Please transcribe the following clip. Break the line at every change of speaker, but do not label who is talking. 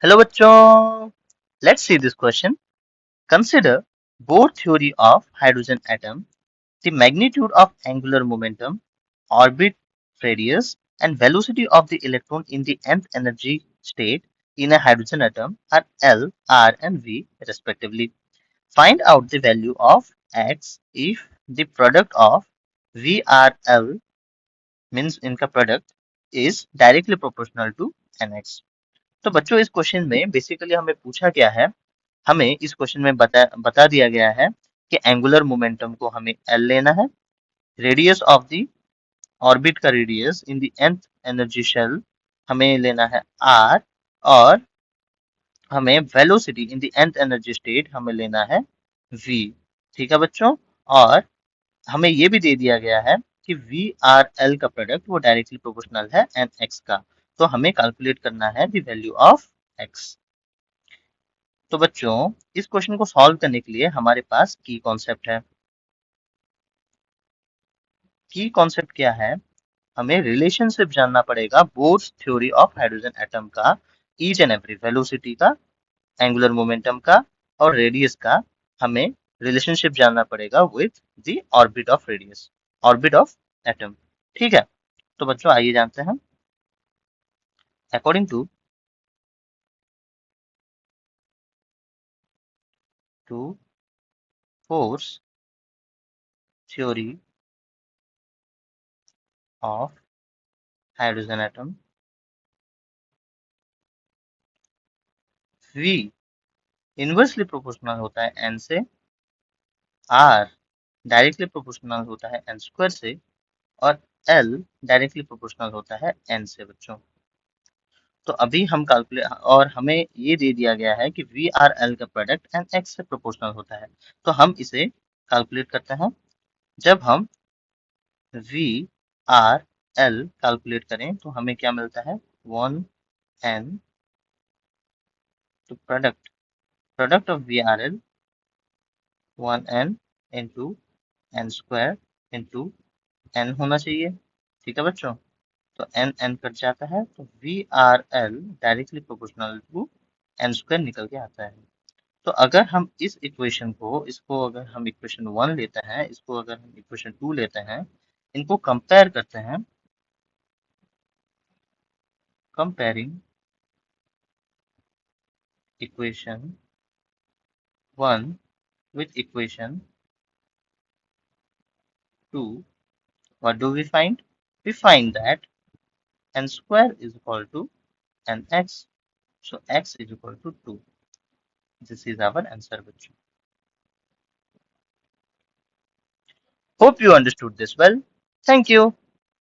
Hello बच्चों, let's see this question. Consider Bohr theory of hydrogen atom, the magnitude of angular momentum, orbit radius, and velocity of the electron in the nth energy state in a hydrogen atom are L, R, and V respectively. Find out the value of X if the product of V, R, L means इनका product is directly proportional to NX. तो बच्चों इस question में basically हमें पूछा गया है, हमें इस क्वेश्चन में बता दिया गया है कि एंगुलर मोमेंटम को हमें एल लेना है, रेडियस ऑफ द ऑर्बिट का radius in the nth energy shell हमें लेना है आर, और हमें velocity in the nth energy state हमें लेना है वी. ठीक है बच्चों, और हमें ये भी दे दिया गया है कि वी आर एल का प्रोडक्ट वो डायरेक्टली प्रोपोर्शनल है एन एक्स का. तो हमें कैलकुलेट करना है द वैल्यू ऑफ एक्स. तो बच्चों इस क्वेश्चन को सॉल्व करने के लिए हमारे पास की कॉन्सेप्ट है. की कॉन्सेप्ट क्या है? हमें रिलेशनशिप जानना पड़ेगा Bohr's theory of hydrogen atom का, ईच एंड एवरी वेलोसिटी का, एंगुलर मोमेंटम का और रेडियस का. हमें रिलेशनशिप जानना पड़ेगा with the orbit of radius, orbit of atom. ठीक है, तो बच्चों आइए जानते हैं. According to force theory of hydrogen atom, V inversely proportional होता है n से, R डायरेक्टली प्रोपोर्शनल होता है n स्क्वायर से, और L डायरेक्टली प्रोपोर्शनल होता है n से बच्चों. तो अभी हम कैलकुलेट, और हमें ये दे दिया गया है कि वी आर एल का प्रोडक्ट एन एक्स से प्रोपोर्शनल होता है. तो हम इसे कैलकुलेट करते हैं. जब हम वी आर एल कैलकुलेट करें तो हमें क्या मिलता है, 1n, तो product product of V R L 1n into N square into N होना चाहिए. ठीक है बच्चों, तो एन एन कट जाता है तो V R L directly proportional to N square निकल के आता है. तो अगर हम इस इक्वेशन को, इसको अगर हम इक्वेशन 1 लेते हैं, इसको अगर हम इक्वेशन 2 लेते हैं, इनको कंपेयर करते हैं, comparing equation 1 with equation 2, what do we find? We find that n square is equal to nx, so x is equal to 2. This is our answer बच्चों. Hope you understood this well. Thank you.